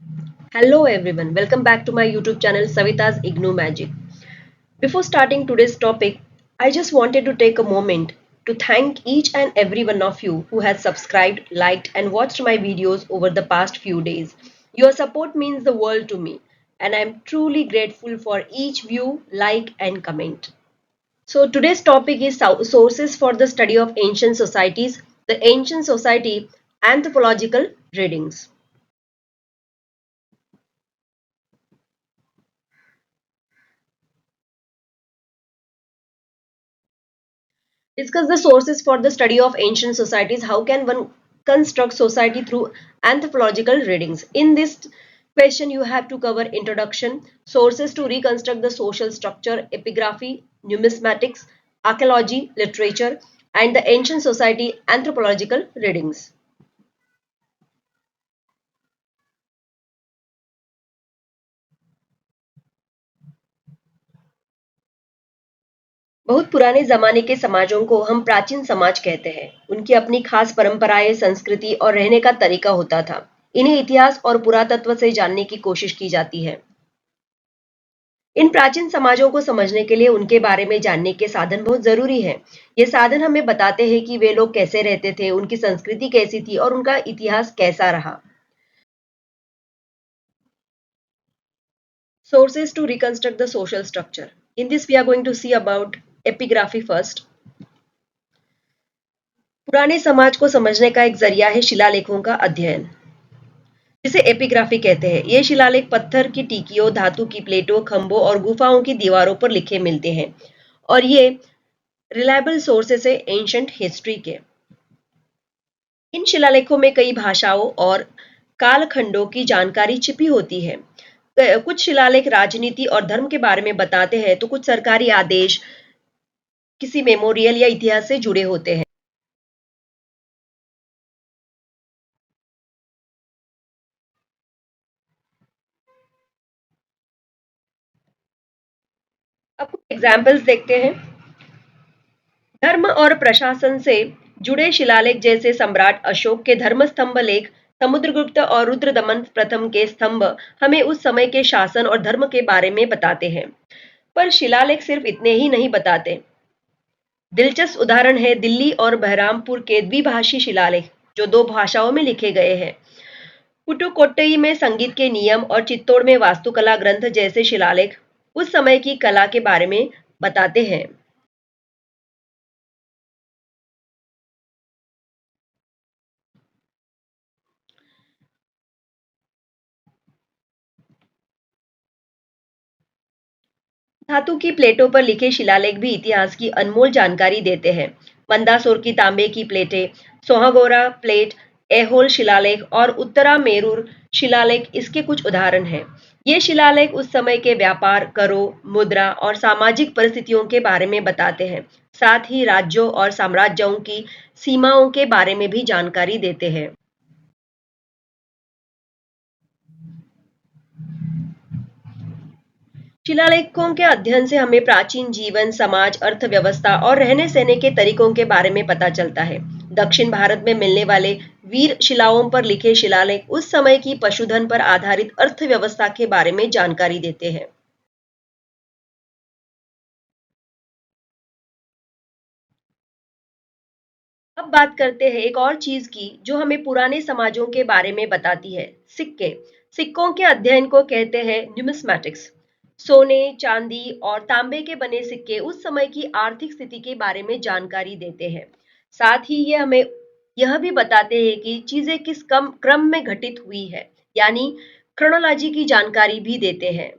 Hello everyone, welcome back to my YouTube channel Savita's Igno Magic. Before starting today's topic, I just wanted to take a moment to thank each and every one of you who has subscribed, liked, and watched my videos over the past few days. Your support means the world to me, and I'm truly grateful for each view, like, and comment. So, today's topic is sources for the study of ancient societies, the ancient society anthropological readings. Discuss the sources for the study of ancient societies. How can one construct society through anthropological readings? In this question, you have to cover introduction, sources to reconstruct the social structure, epigraphy, numismatics, archaeology, literature, and the ancient society anthropological readings. बहुत पुराने जमाने के समाजों को हम प्राचीन समाज कहते हैं। उनकी अपनी खास परंपराएं, संस्कृति और रहने का तरीका होता था। इन्हें इतिहास और पुरातत्व से जानने की कोशिश की जाती है। इन प्राचीन समाजों को समझने के लिए उनके बारे में जानने के साधन बहुत जरूरी हैं। ये साधन हमें बताते हैं कि वे लोग कैसे रहते थे, उनकी संस्कृति कैसी थी और उनका इतिहास कैसा रहा। Sources to reconstruct the social structure. In this, we are going to see about epigraphy first. पुराने समाज को समझने का एक जरिया है शिलालेखों का अध्ययन, जिसे एपिग्राफी कहते हैं। ये शिलालेख पत्थर की टीकियों, धातु की प्लेटों, खंभों और गुफाओं की दीवारों पर लिखे मिलते हैं और ये रिलायबल सोर्सेस है एंशंट हिस्ट्री के। इन शिलालेखों में कई भाषाओं और कालखंडों की जानकारी छिपी होती है। कुछ शिलालेख राजनीति और धर्म के बारे में बताते हैं, तो कुछ सरकारी आदेश, किसी मेमोरियल या इतिहास से जुड़े होते हैं। अब कुछ एग्जाम्पल्स देखते हैं। धर्म और प्रशासन से जुड़े शिलालेख जैसे सम्राट अशोक के धर्मस्तंभ लेख, समुद्रगुप्त और रुद्रदमन प्रथम के स्तंभ हमें उस समय के शासन और धर्म के बारे में बताते हैं। पर शिलालेख सिर्फ इतने ही नहीं बताते। दिलचस्प उदाहरण है दिल्ली और बहरामपुर के द्विभाषी शिलालेख, जो दो भाषाओं में लिखे गए हैं। पुटुकोट्टई में संगीत के नियम और चित्तौड़ में वास्तुकला ग्रंथ जैसे शिलालेख उस समय की कला के बारे में बताते हैं। धातु की प्लेटों पर लिखे शिलालेख भी इतिहास की अनमोल जानकारी देते हैं। मंदासोर की तांबे की प्लेटें, सोहागोरा प्लेट, ऐहोल शिलालेख और उत्तरा मेरूर शिलालेख इसके कुछ उदाहरण हैं। ये शिलालेख उस समय के व्यापार, करों, मुद्रा और सामाजिक परिस्थितियों के बारे में बताते हैं। साथ ही राज्यों और साम्राज्यों की सीमाओं के बारे में भी जानकारी देते हैं। शिलालेखों के अध्ययन से हमें प्राचीन जीवन, समाज, अर्थव्यवस्था और रहने सहने के तरीकों के बारे में पता चलता है। दक्षिण भारत में मिलने वाले वीर शिलाओं पर लिखे शिलालेख उस समय की पशुधन पर आधारित अर्थव्यवस्था के बारे में जानकारी देते हैं। अब बात करते हैं एक और चीज की जो हमें पुराने समाजों के बारे में बताती है, सिक्के। सिक्कों के अध्ययन को कहते हैं न्यूमिस्मैटिक्स। सोने, चांदी और तांबे के बने सिक्के उस समय की आर्थिक स्थिति के बारे में जानकारी देते हैं। साथ ही ये हमें यह भी बताते हैं कि चीजें किस कम क्रम में घटित हुई है, यानी क्रोनोलॉजी की जानकारी भी देते हैं।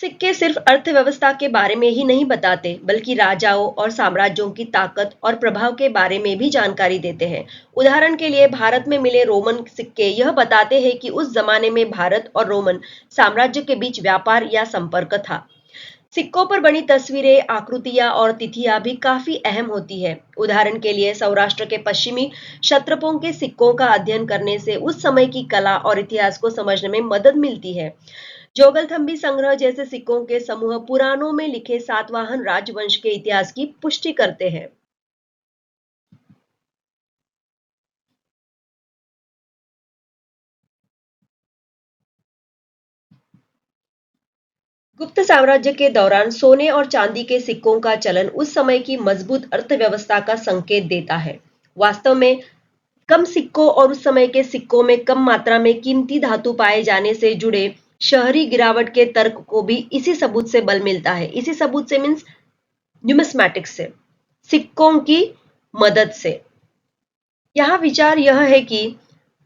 सिक्के सिर्फ अर्थव्यवस्था के बारे में ही नहीं बताते, बल्कि राजाओं और साम्राज्यों की ताकत और प्रभाव के बारे में भी जानकारी देते हैं। उदाहरण के लिए भारत में मिले रोमन सिक्के यह बताते हैं कि उस जमाने में भारत और रोमन साम्राज्य के बीच व्यापार या संपर्क था। सिक्कों पर बनी तस्वीरें, आकृतियां और तिथियां भी काफी अहम होती है। उदाहरण के लिए सौराष्ट्र के पश्चिमी क्षत्रपों के सिक्कों का अध्ययन करने से उस समय की कला और इतिहास को समझने में मदद मिलती है। जोगलथम्बी संग्रह जैसे सिक्कों के समूह पुराणों में लिखे सातवाहन राजवंश के इतिहास की पुष्टि करते हैं। गुप्त साम्राज्य के दौरान सोने और चांदी के सिक्कों का चलन उस समय की मजबूत अर्थव्यवस्था का संकेत देता है। वास्तव में कम सिक्कों और उस समय के सिक्कों में कम मात्रा में कीमती धातु पाए जाने से जुड़े शहरी गिरावट के तर्क को भी इसी सबूत से बल मिलता है। इसी सबूत से मीन्स न्यूमिस्मैटिक्स से, सिक्कों की मदद से। यहाँ विचार यह है कि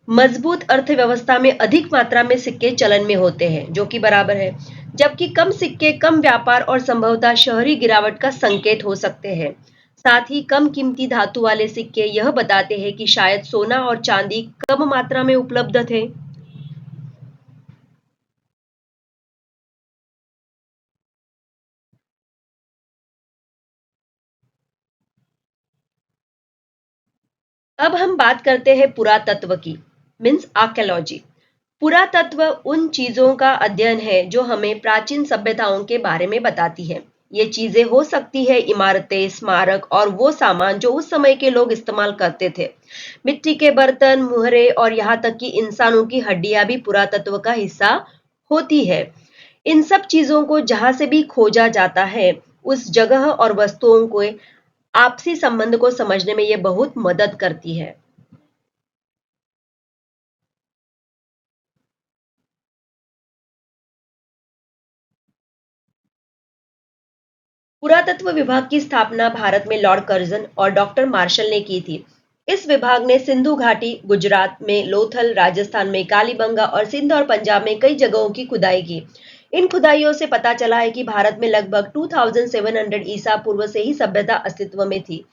मजबूत अर्थव्यवस्था में अधिक मात्रा में सिक्के चलन में होते हैं, जो कि बराबर है, जबकि कम सिक्के कम व्यापार और संभवतः शहरी गिरावट का संकेत हो सकते हैं। साथ ही कम कीमती धातु वाले सिक्के यह बताते हैं कि शायद सोना और चांदी कम मात्रा में उपलब्ध थे। अब हम बात करते हैं पुरातत्व की, मीन्स आर्कियोलॉजी। पुरातत्व उन चीजों का अध्ययन है जो हमें प्राचीन सभ्यताओं के बारे में बताती है। ये चीजें हो सकती है इमारतें, स्मारक और वो सामान जो उस समय के लोग इस्तेमाल करते थे। मिट्टी के बर्तन, मुहरे और यहाँ तक कि इंसानों की हड्डियां भी पुरातत्व का हिस्सा होती है। इन सब चीजों को जहां से भी खोजा जाता है, उस जगह और वस्तुओं को आपसी संबंध को समझने में ये बहुत मदद करती है। पुरातत्व विभाग की स्थापना भारत में लॉर्ड कर्जन और डॉक्टर मार्शल ने की थी। इस विभाग ने सिंधु घाटी, गुजरात में लोथल, राजस्थान में कालीबंगा और सिंध और पंजाब में कई जगहों की खुदाई की। इन खुदाइयों से पता चला है कि भारत में लगभग 2700 ईसा पूर्व से ही सभ्यता अस्तित्व में थी।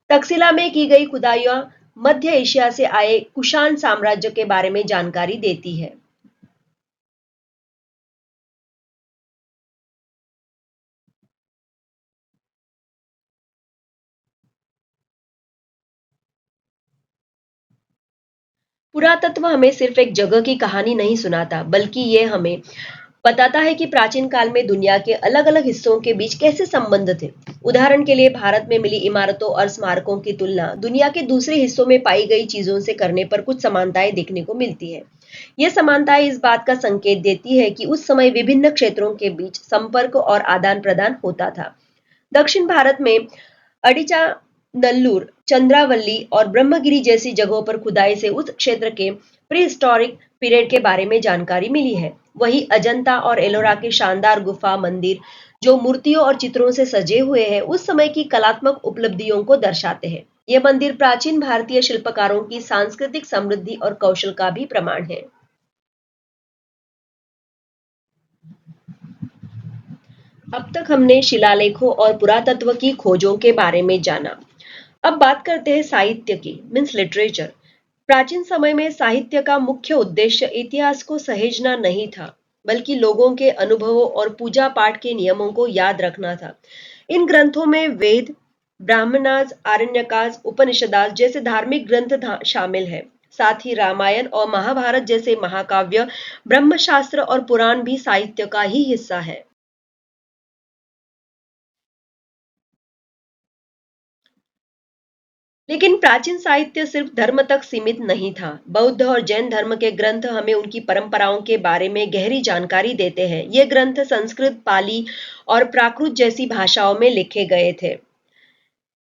तक्षशिला में की गई खुदाइयां मध्य एशिया से आए कुषाण साम्राज्य के बारे में जानकारी देती है। पुरातत्व हमें सिर्फ एक जगह की कहानी नहीं सुनाता, बल्कि ये हमें बताता है कि प्राचीन काल में दुनिया के अलग अलग हिस्सों के बीच कैसे संबंध थे। उदाहरण के लिए भारत में मिली इमारतों और स्मारकों की तुलना दुनिया के दूसरे हिस्सों में पाई गई चीजों से करने पर कुछ समानताएं देखने को मिलती है। ये समानताएं इस बात का संकेत देती है कि उस समय विभिन्न क्षेत्रों के बीच संपर्क और आदान प्रदान होता था। दक्षिण भारत में अडिचा, नल्लूर, चंद्रावल्ली और ब्रह्मगिरी जैसी जगहों पर खुदाई से उस क्षेत्र के प्रीहिस्टोरिक पीरियड के बारे में जानकारी मिली है। वहीं अजंता और एलोरा के शानदार गुफा मंदिर, जो मूर्तियों और चित्रों से सजे हुए हैं, उस समय की कलात्मक उपलब्धियों को दर्शाते हैं। ये मंदिर प्राचीन भारतीय शिल्पकारों की सांस्कृतिक समृद्धि और कौशल का भी प्रमाण है। अब तक हमने शिलालेखों और पुरातत्व की खोजों के बारे में जाना। अब बात करते हैं साहित्य की, मीन्स लिटरेचर। प्राचीन समय में साहित्य का मुख्य उद्देश्य इतिहास को सहेजना नहीं था, बल्कि लोगों के अनुभवों और पूजा पाठ के नियमों को याद रखना था। इन ग्रंथों में वेद, ब्राह्मणास, आरण्यकास, उपनिषदास जैसे धार्मिक ग्रंथ शामिल है। साथ ही रामायण और महाभारत जैसे महाकाव्य, ब्रह्मशास्त्र और पुराण भी साहित्य का ही हिस्सा है। लेकिन प्राचीन साहित्य सिर्फ धर्म तक सीमित नहीं था। बौद्ध और जैन धर्म के ग्रंथ हमें उनकी परंपराओं के बारे में गहरी जानकारी देते हैं। ये ग्रंथ संस्कृत, पाली और प्राकृत जैसी भाषाओं में लिखे गए थे।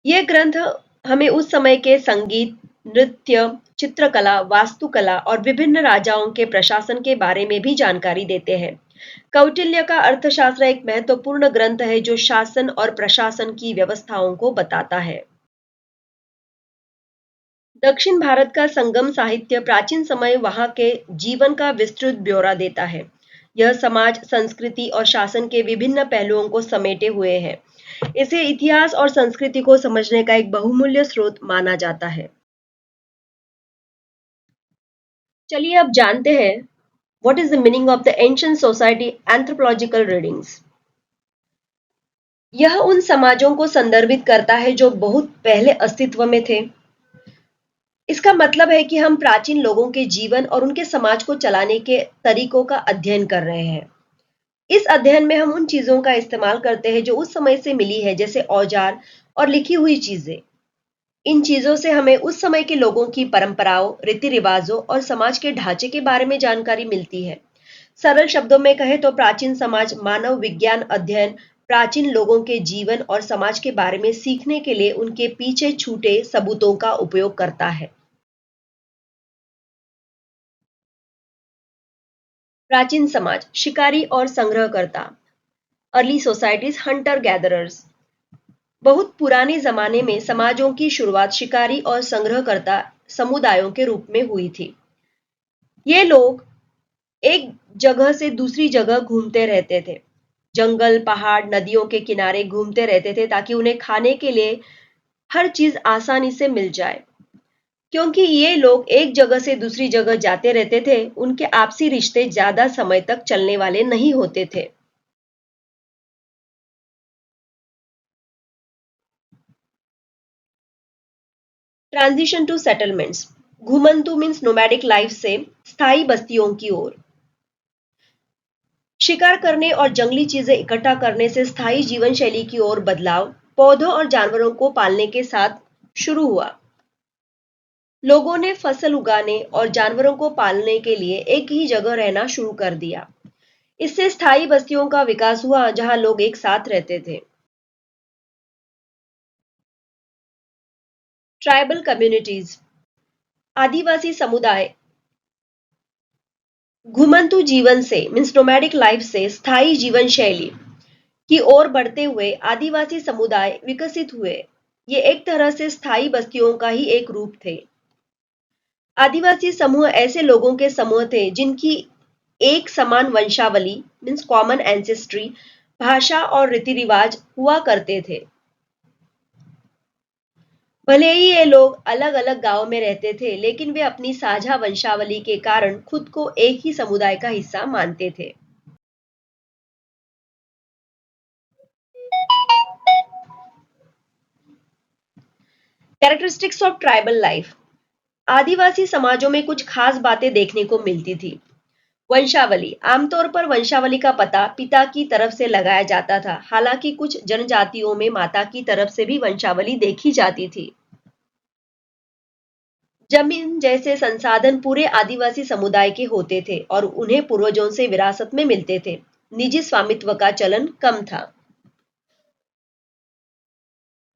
ये ग्रंथ हमें उस समय के संगीत, नृत्य, चित्रकला, वास्तुकला और विभिन्न राजाओं के प्रशासन के बारे में भी जानकारी देते हैं। कौटिल्य का अर्थशास्त्र एक महत्वपूर्ण ग्रंथ है जो शासन और प्रशासन की व्यवस्थाओं को बताता है। दक्षिण भारत का संगम साहित्य प्राचीन समय वहां के जीवन का विस्तृत ब्यौरा देता है। यह समाज, संस्कृति और शासन के विभिन्न पहलुओं को समेटे हुए है। इसे इतिहास और संस्कृति को समझने का एक बहुमूल्य स्रोत माना जाता है। चलिए अब जानते हैं what is the meaning of the ancient society anthropological readings. यह उन समाजों को संदर्भित करता है जो बहुत पहले अस्तित्व में थे। इसका मतलब है कि हम प्राचीन लोगों के जीवन और उनके समाज को चलाने के तरीकों का अध्ययन कर रहे हैं। इस अध्ययन में हम उन चीजों का इस्तेमाल करते हैं जो उस समय से मिली है, जैसे औजार और लिखी हुई चीजें। इन चीजों से हमें उस समय के लोगों की परंपराओं, रीति रिवाजों और समाज के ढांचे के बारे में जानकारी मिलती है। सरल शब्दों में कहें तो प्राचीन समाज मानव विज्ञान अध्ययन, प्राचीन लोगों के जीवन और समाज के बारे में सीखने के लिए उनके पीछे छूटे सबूतों का उपयोग करता है। प्राचीन समाज शिकारी और संग्रहकर्ता, अर्ली सोसाइटीज हंटर गैदरर्स। बहुत पुराने जमाने में समाजों की शुरुआत शिकारी और संग्रहकर्ता समुदायों के रूप में हुई थी। ये लोग एक जगह से दूसरी जगह घूमते रहते थे। जंगल, पहाड़, नदियों के किनारे घूमते रहते थे ताकि उन्हें खाने के लिए हर चीज आसानी से मिल जाए। क्योंकि ये लोग एक जगह से दूसरी जगह जाते रहते थे, उनके आपसी रिश्ते ज्यादा समय तक चलने वाले नहीं होते थे। ट्रांजिशन टू सेटलमेंट्स, घुमंतु मीन्स नोमैडिक लाइफ से स्थायी बस्तियों की ओर। शिकार करने और जंगली चीजें इकट्ठा करने से स्थायी जीवन शैली की ओर बदलाव पौधों और जानवरों को पालने के साथ शुरू हुआ। लोगों ने फसल उगाने और जानवरों को पालने के लिए एक ही जगह रहना शुरू कर दिया। इससे स्थायी बस्तियों का विकास हुआ जहां लोग एक साथ रहते थे। ट्राइबल कम्युनिटीज, आदिवासी समुदाय घुमंतु जीवन से मीन्स नोमैडिक लाइफ से स्थायी जीवन शैली की ओर बढ़ते हुए आदिवासी समुदाय विकसित हुए। ये एक तरह से स्थायी बस्तियों का ही एक रूप थे। आदिवासी समूह ऐसे लोगों के समूह थे जिनकी एक समान वंशावली मीन्स कॉमन एंसेस्ट्री, भाषा और रीति रिवाज हुआ करते थे। भले ही ये लोग अलग अलग गांव में रहते थे, लेकिन वे अपनी साझा वंशावली के कारण खुद को एक ही समुदाय का हिस्सा मानते थे। कैरेक्टरिस्टिक्स ऑफ ट्राइबल लाइफ, आदिवासी समाजों में कुछ खास बातें देखने को मिलती थी। वंशावली, आमतौर पर वंशावली का पता पिता की तरफ से लगाया जाता था। हालांकि कुछ जनजातियों में माता की तरफ से भी वंशावली देखी जाती थी। जमीन जैसे संसाधन पूरे आदिवासी समुदाय के होते थे और उन्हें पूर्वजों से विरासत में मिलते थे। निजी स्वामित्व का चलन कम था।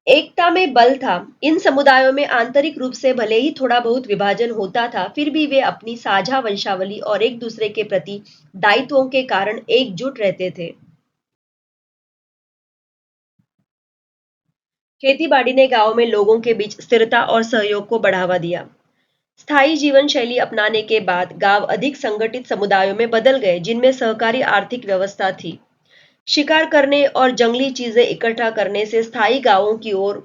एकता में बल था। इन समुदायों में आंतरिक रूप से भले ही थोड़ा बहुत विभाजन होता था, फिर भी वे अपनी साझा वंशावली और एक दूसरे के प्रति दायित्वों के कारण एकजुट रहते थे। खेती बाड़ी ने गांव में लोगों के बीच स्थिरता और सहयोग को बढ़ावा दिया। स्थायी जीवन शैली अपनाने के बाद गांव अधिक संगठित समुदायों में बदल गए, जिनमें सहकारी आर्थिक व्यवस्था थी। शिकार करने और जंगली चीजें इकट्ठा करने से स्थायी गांवों की ओर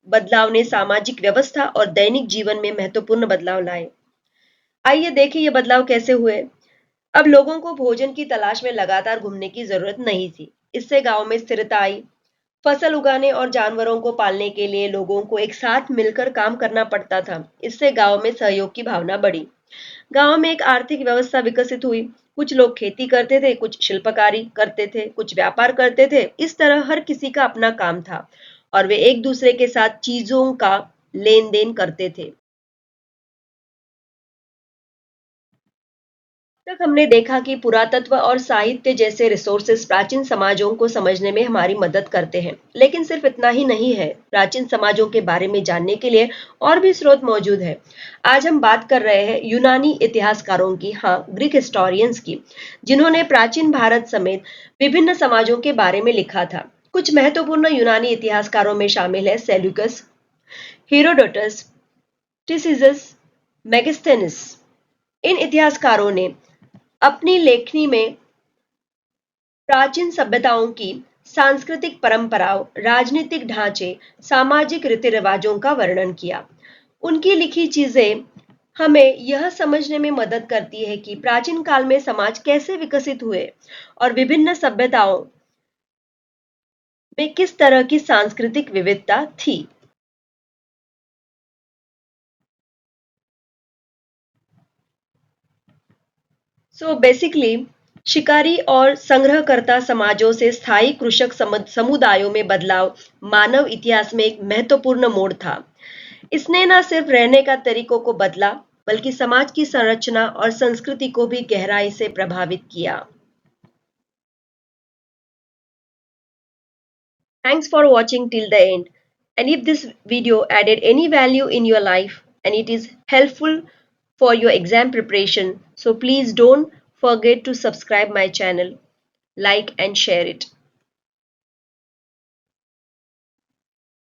बदलाव ने सामाजिक व्यवस्था और दैनिक जीवन में महत्वपूर्ण बदलाव लाए। आइए देखें ये बदलाव कैसे हुए। अब लोगों को भोजन की तलाश में लगातार घूमने की जरूरत नहीं थी। इससे गांव में स्थिरता आई। फसल उगाने और जानवरों को पालने के लिए लोगों को एक साथ मिलकर काम करना पड़ता था। इससे गांव में सहयोग की भावना बढ़ी। गांव में एक आर्थिक व्यवस्था विकसित हुई। कुछ लोग खेती करते थे, कुछ शिल्पकारी करते थे, कुछ व्यापार करते थे। इस तरह हर किसी का अपना काम था और वे एक दूसरे के साथ चीजों का लेन देन करते थे। तक हमने देखा कि पुरातत्व और साहित्य जैसे रिसोर्सेस प्राचीन समाजों को समझने में हमारी मदद करते हैं। लेकिन सिर्फ इतना ही नहीं है। प्राचीन समाजों के बारे में जानने के लिए और भी स्रोत मौजूद है। आज हम बात कर रहे हैं यूनानी इतिहासकारों की, हाँ, ग्रीक हिस्टोरियंस की, जिन्होंने प्राचीन भारत समेत विभिन्न समाजों के बारे में लिखा था। कुछ महत्वपूर्ण यूनानी इतिहासकारों में शामिल है सेल्यूकस, हेरोडोटस, टिसिजस, मेगिस्थेनिस। इन इतिहासकारों ने अपनी लेखनी में प्राचीन सभ्यताओं की सांस्कृतिक परंपराओं, राजनीतिक ढांचे, सामाजिक रीति रिवाजों का वर्णन किया। उनकी लिखी चीजें हमें यह समझने में मदद करती है कि प्राचीन काल में समाज कैसे विकसित हुए और विभिन्न सभ्यताओं में किस तरह की सांस्कृतिक विविधता थी। सो बेसिकली शिकारी और संग्रहकर्ता समाजों से स्थायी कृषक समुदायों में बदलाव मानव इतिहास में एक महत्वपूर्ण मोड़ था। इसने न सिर्फ रहने का तरीकों को बदला, बल्कि समाज की संरचना और संस्कृति को भी गहराई से प्रभावित किया। Thanks for watching till the end. And if this video added any value in your life and it is helpful for your exam preparation, so please don't forget to subscribe my channel, like and share it.